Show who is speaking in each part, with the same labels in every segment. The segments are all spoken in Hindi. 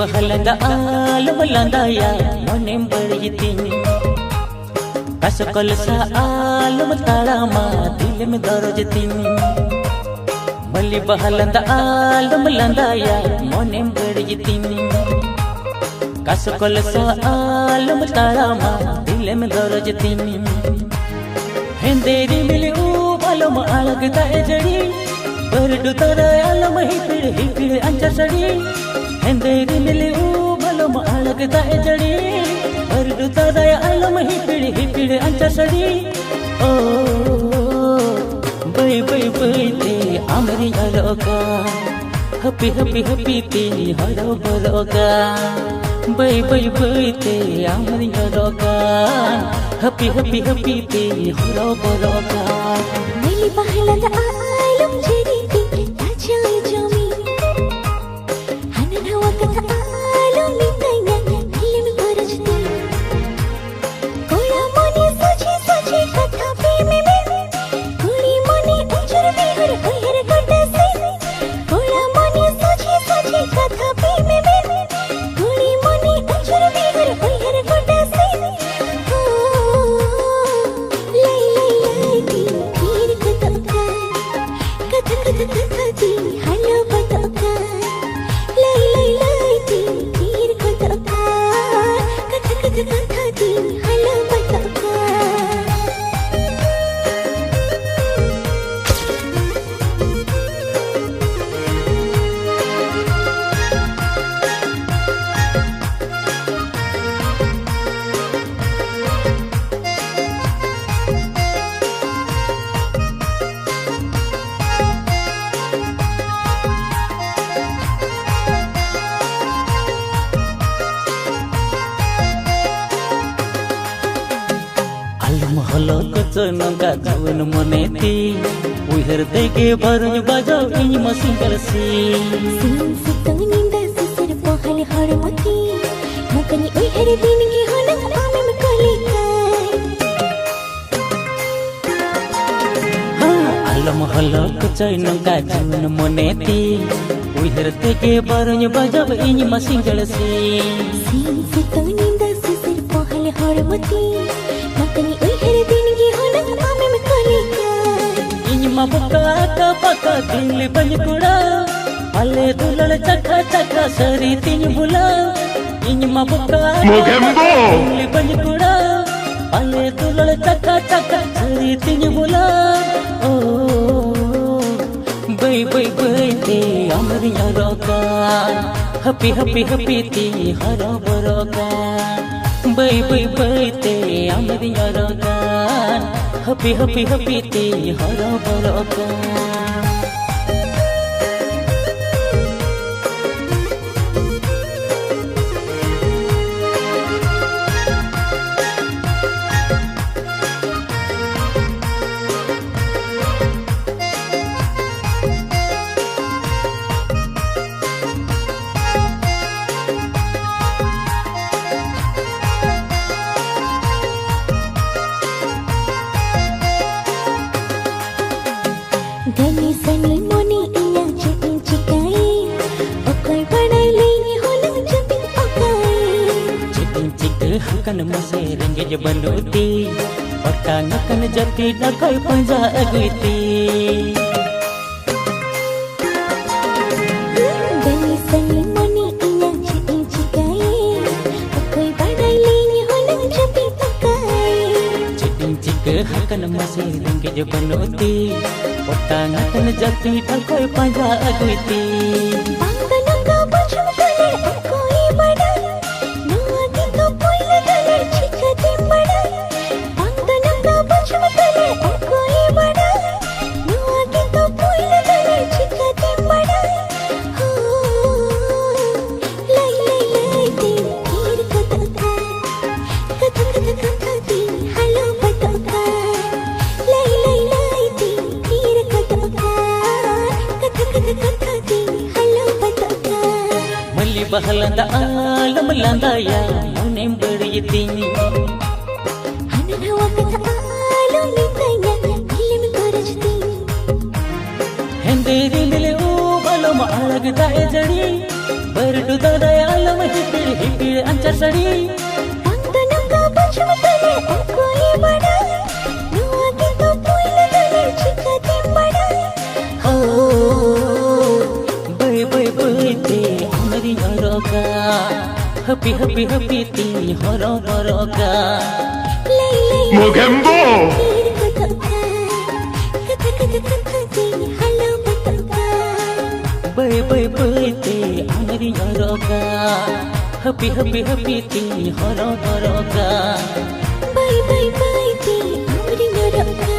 Speaker 1: बहलंदा आलम लंदाया मने बड़ीती कसकल सा आलम ताड़ामा दिल में दर्जती मल्ली बहलंदा आलम लंदाया मने बड़ीती कसकल सा आलम ताड़ामा दिल में दर्जती हेंदेरी मिली आलम अलग दाए जड़ी बरडू तारा आलम ही पिड़ अंचा सड़ी हेंदेरी मिली बलम अलग दाए जड़ी बरडू तारा आलम ही पिड़ अंचा सड़ी ओ बई बई बई ते आमरी अलोका हपी हपी हपी ते हरो बलोका बई बई बई ते आमरी अलोका हपी हपी हपी ते हरो बलोका
Speaker 2: मिली बहलंदा आलम जड़ी ताजा जमी हनन वक्त आलम लिंगया दिल में बरजती कोड़ा मने सोचे सोचे कथा प्रेम में कुड़ी मने उजर बिहर ओहर गड्ढा से कोड़ा मने सोचे सोचे कथा प्रेम में कुड़ी मने उजर बिहर ओहर गड्ढा से
Speaker 1: हलो कचन का जवन मनेती उहर देके भरुज बजाओ इन मसिंगल सी
Speaker 2: सीन से तंगिंदा से सिर पहल हरमती मकनी उहर दिन की होना आमे में कलिका
Speaker 1: आलम हलो कचन का जवन मनेती उहर देके भरुज बजाओ इन मसिंगल सी
Speaker 2: सीन से तंगिंदा से सिर पहल हरमती मकनी उहर दिन की होना आमे में कलिका
Speaker 1: इनमा बुका पका दिल बंकुड़ा अले दुलल चखा चखा सरी तीन बुला इनमा बुका दिल बंकुड़ा अले दुलल चखा चखा सरी तीन बुला ओ बई बई बई ते अमरी रोका हपी हपी हपी ती हरो बरोका बई बई बई ते अमरी रोका हपी हपी हपी ते हरो बरोका
Speaker 2: गनी सनी मोनी इया चिपिन चिकाई ओकोई बनाई लेनी होना चिपिन ओकाई
Speaker 1: चिपिन चिक हकन मसे रंगे बनोती पता नकन जती डकोई पंजा अगती
Speaker 2: गनी सनी मोनी इया चिपिन चिकाई ओकोई बनाई लेनी होना चिपिन ओकाई
Speaker 1: चिपिन चिक हकन मसे रंगे बनोती पता नकन जती डकोई पंजा अगती
Speaker 2: बांगना का बचम कले कोई बड़ा नोगी का पोइल दले चिकते बड़ा बांगना का बचम कले कोई बड़ा नोगी का पोइल दले चिकते बड़ा हो लाई लाई लाई ते तीर कथा कथा कथा कथा ती हलो बता
Speaker 1: बहलंदा आलम लंदाया मुनेम बड़ीतिन
Speaker 2: हनना वक्त आलम लिंदया फिल्म करजती
Speaker 1: हेंदेरी मिले ओ बलम अलगदा ए जड़ी बरडू दाया आलम हिपिड़ अंचर सड़ी
Speaker 2: अंदनम का बचम तले कोई बड़ा नुआगे तो पुइल तले चिका तिंबड़ा
Speaker 1: ओ बय ते अमरी हरोका हपी हपी हपी ती हरो हरोका
Speaker 3: मोगेम्बो
Speaker 1: बय ते अमरी हरोका हपी हपी हपी ती हरो हरोका
Speaker 2: bye ti amri naraka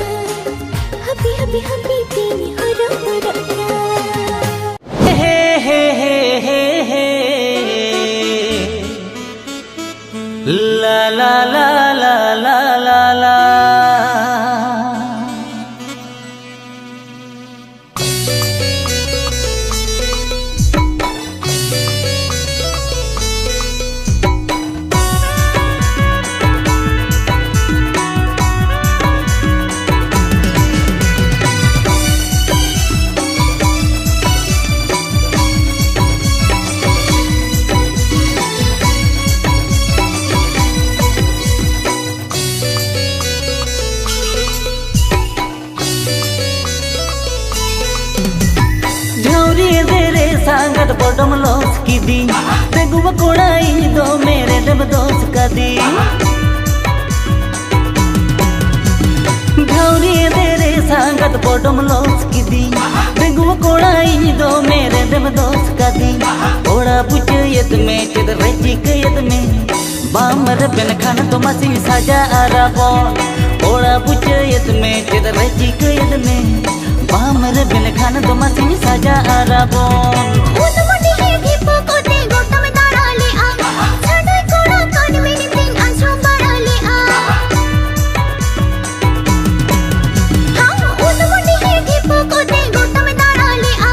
Speaker 2: happy happy happy ti hara naraka
Speaker 1: हे हे हे हे हे ला ला ला ला ला ला ला सांगत बॉटम लॉस की दी तेगुआ कोड़ाई दो मेरे दब दोस का दी घौरी तेरे सांगत बॉटम लॉस की दी तेगुआ कोड़ाई दो मेरे दब दोस का दी ओड़ा बुझ यद में चिद रची के यद में बामर बिन खान तो मसी साजा आराबोन ओड़ा बुझ यद में चिद रची के यद में बामर बिन खान तो मसी साजा आराबोन
Speaker 2: उतमटी है दीपो को दे गोटा में दाड़ा ले आ छाड़ा कोड़ा कान में नितिन अंशों बड़ा ले आ हाँ उतमटी है दीपो को दे गोटा में दाड़ा ले आ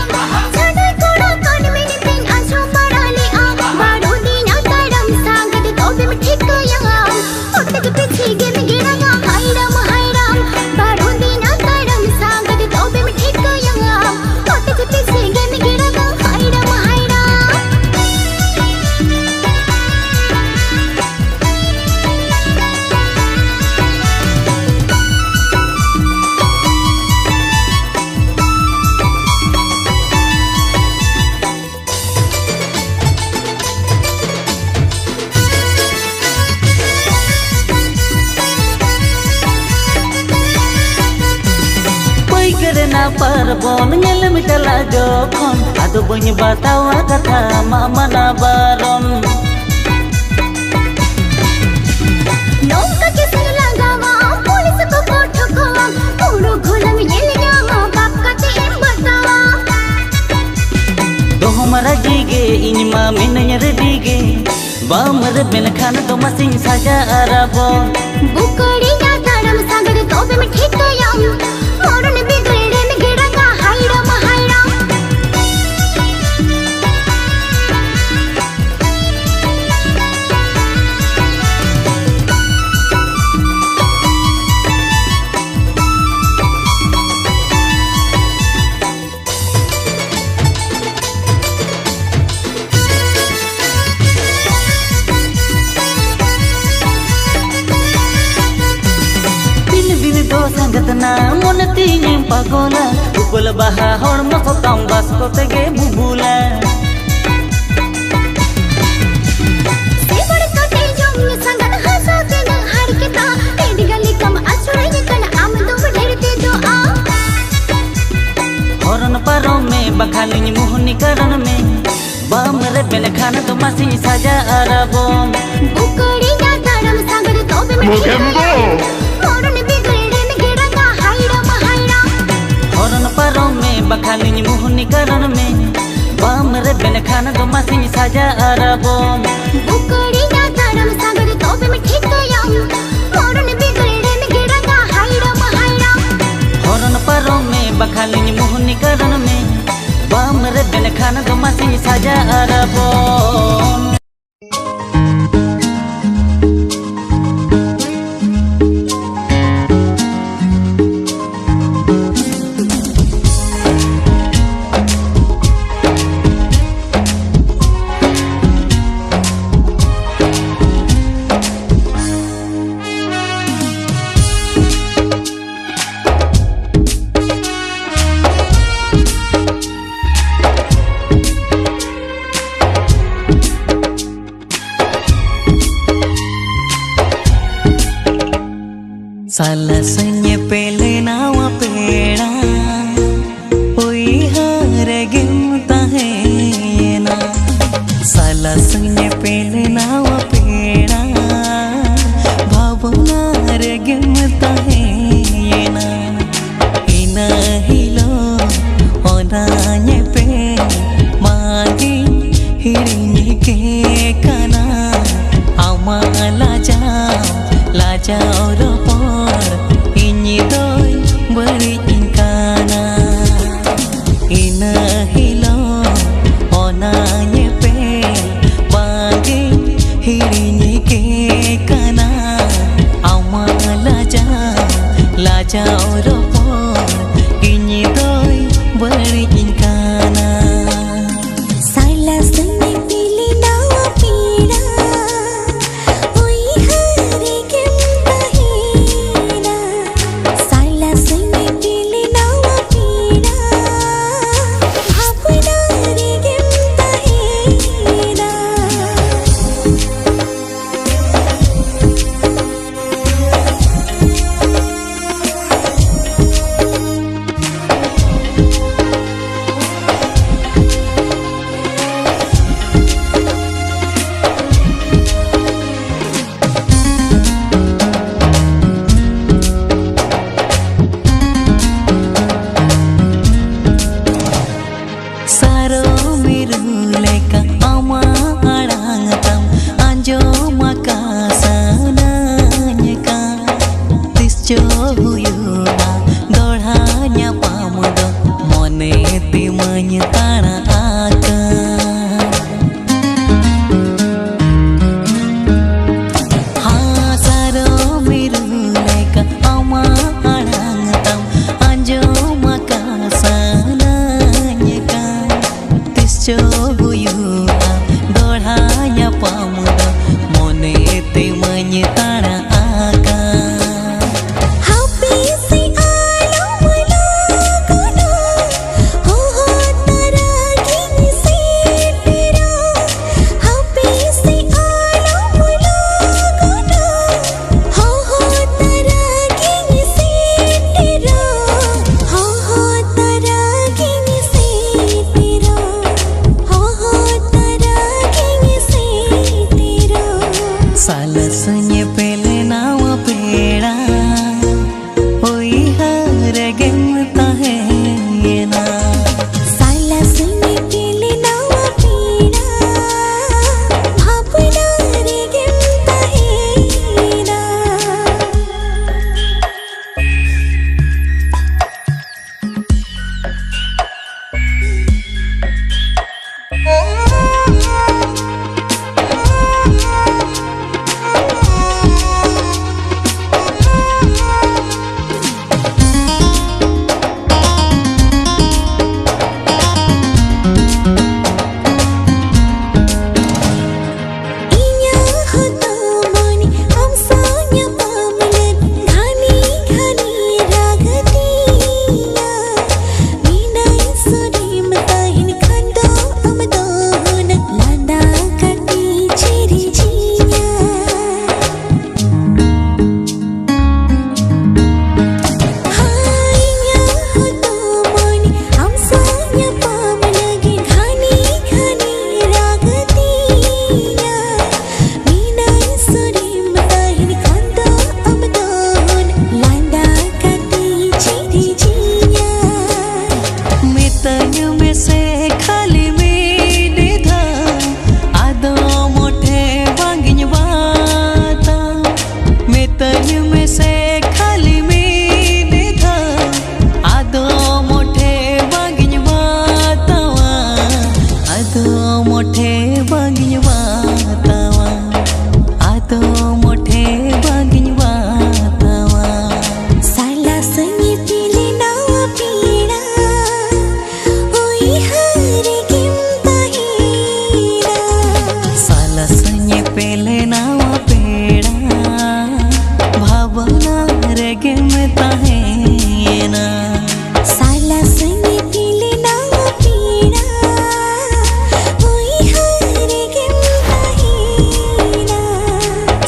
Speaker 2: छाड़ा कोड़ा कान में नितिन अंशों बड़ा ले आ बाड़ो दीना तारम सांगत तो भी मिठी को यहाँ उठते के पीछे गे में गिरा गा हाय राम बाड़ो दीना तारम सांगत तो भी मिठी को यहाँ उठते के पीछे गे में गिरा गा हाय राम
Speaker 1: ना पर bone nyel mitala jokon adu bunyi batawa kata mama na baron
Speaker 2: नौका के संग लगावा पुलिस को ठोकवा पूरो घोला में ये जावा बाप का ते बतावा
Speaker 1: तो हमारा जीगे इनमा मिन dige बामर बिन खान तो मसिंग साजा आराबोन
Speaker 2: बुकड़ी ना तारम सागर तो बे में ठीक गया मोरन बिगड़े में गिरा का हाय राम
Speaker 1: संगत ना मन तीन पागोला उगल बहा हर मसो काम बस को तेगे बुबुला
Speaker 2: सेवड़ का ते जम संगत हंसा के न हर के ता तेरी गली कम अछुरे कन आम दो ढेरते दो आ
Speaker 1: हरन पारो में बखानी मोहनी करन में बामर बिन खान तो मसी साजा आराबोन
Speaker 2: बुकड़ी ना तारम सागर तो बे में
Speaker 3: मोगेम्बो
Speaker 1: परों में बखानी मोहनी करन में बामर बिन खान तो मसी साजा आराबोन
Speaker 2: बुकड़ी ना तारम सागर तो बे में ठीक गया मोरन बिगड़े में गिरा का हाय राम
Speaker 1: हरन परों में बखानी मोहनी करन में बामर बिन खान तो मसी साजा आराबोन
Speaker 3: साला संये पेले नावा पेड़ा उइहार गिमता है ना साला संये पेले नावा पेड़ा भावना रे गिमता है ना इना हिलो ओनाnye पे मागी हिरिनी के काना आमा लाजाओ ropor ini doi beri ingkana ina hilo ona nyepe bagi hirini ke kana ama lajao ropor ini doi beri ingkana
Speaker 2: साला संगे पीली नावा पीड़ा ओई हारे गिमता है ना साला संगे पीली नावा पीड़ा भावना रे गिमता है ना
Speaker 3: Saro miruleka ama arangatam anjo makasana nyeka tisjo huyuna dorhanya pamudo mone timanya tana aka ha saro miruleka ama arangatam anjo makasana Jogoyuna dorhanya pamuda mone te manyetana aka
Speaker 2: happy si alo mulaguna ho tara kini se tera happy si alo mulaguna ho tara kini se tera ho tara kini se tera
Speaker 3: साला संये पेले नावा पेड़ा उइहार गिमता है ना
Speaker 2: साला संगे पीली नावा पीड़ा भावना रे गिमता है ना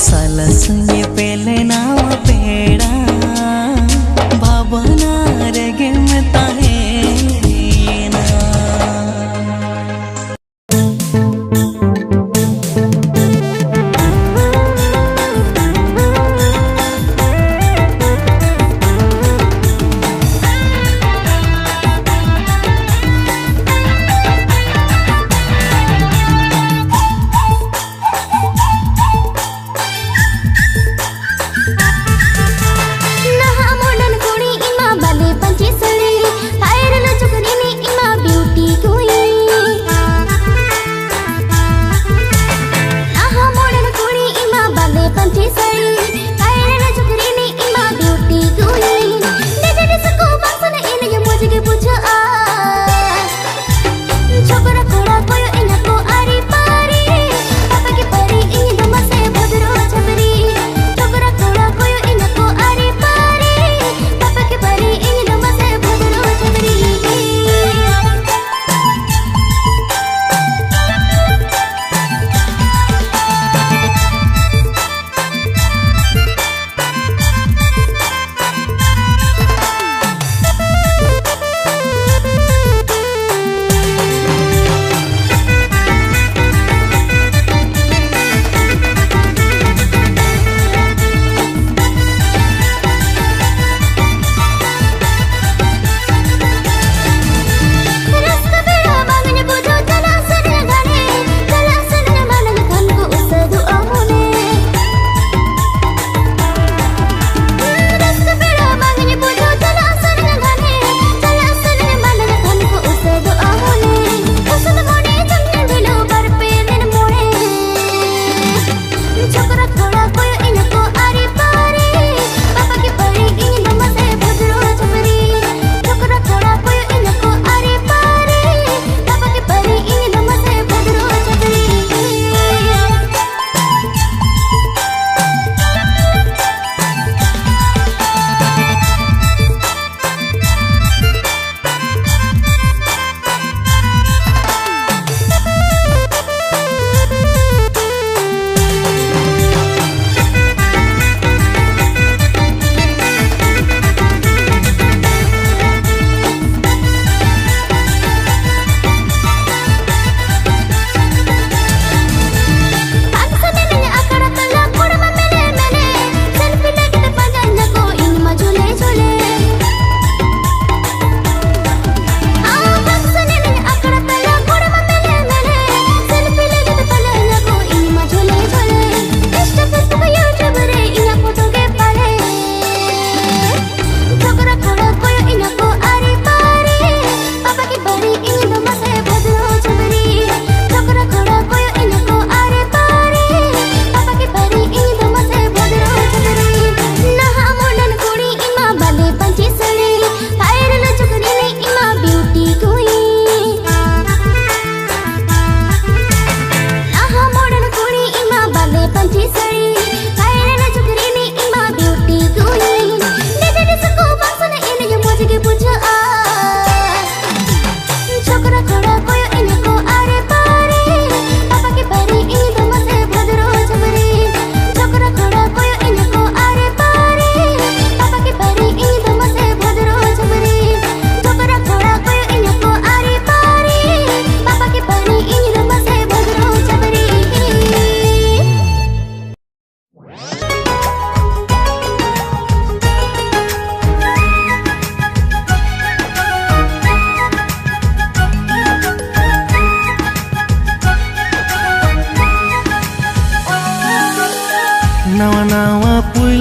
Speaker 3: साला संगे पेले नावा पेड़ा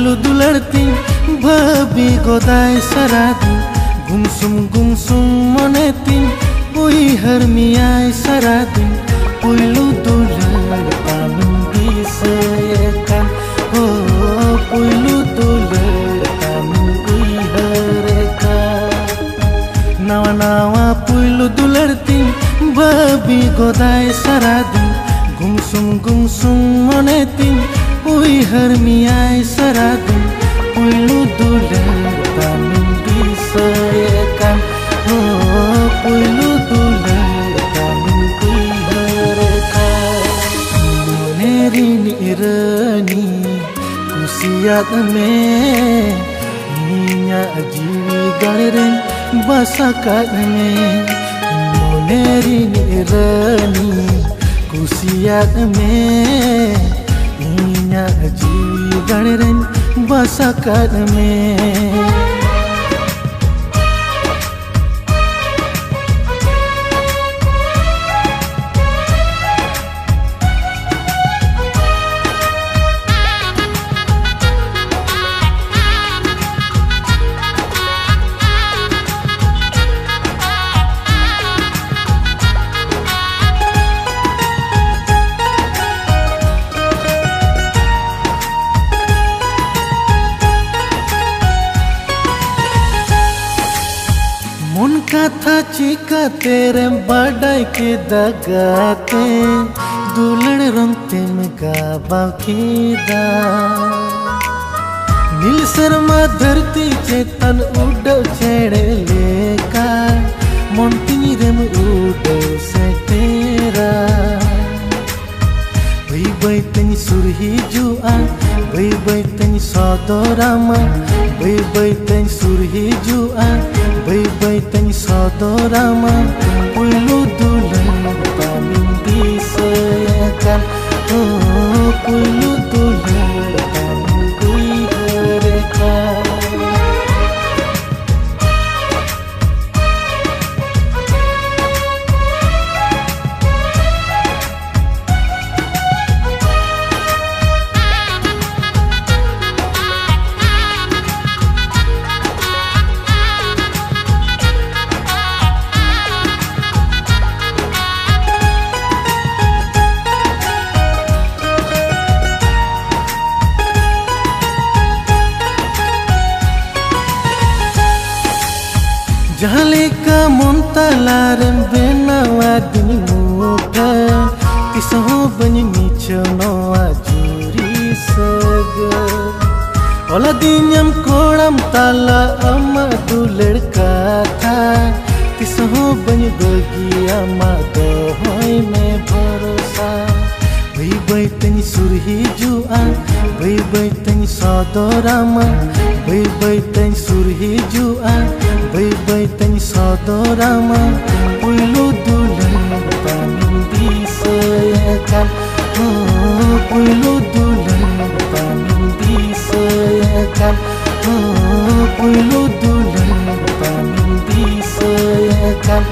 Speaker 4: Puilu dularting babi godai saradi gumsum monetin bui harmiai saradi puilu dular tamin bisayakan oh puilu dular tamin bui harekan nawa puilu dularting babi godai saradi gumsum monetin bui harmiai saradi puilu dular tamin bisayakan oh puilu dular tamin bui harekan monerini irani kusiat me ninya jiwi galeren basakat me monerini irani kusiat me ninya jiwi galeren basakat me मन कथा चिका तेरे बड़ाई के दगाते दुलड़ रंगते में गाबा दा नील शर्मा धरती चेतन उड़ छेड़े लेका मन तीरम उड़ से तेरा बै तनी सुरही जुआ बै तनी सौदोरामा बै तनी सुरही जुआ बै तनी सौदोरामा पुइlu dular tamin bisayakan oh puilu dular tamin bui harekan Jahal leka montalarem benawa dini muka Kisaho banyi michono ajuri saga Ola dinyam kodam tala amma du ladka tha Kisaho banyi bagi amma dohoi mein bharosa बै तनी सुरही जुआ बै तनी सौदोरामा बै तनी सुरही जुआ बै तनी सौदोरामा पुइlu dular tamin bisayakan oh puilu dular tamin bisayakan oh puilu dular tamin bisayakan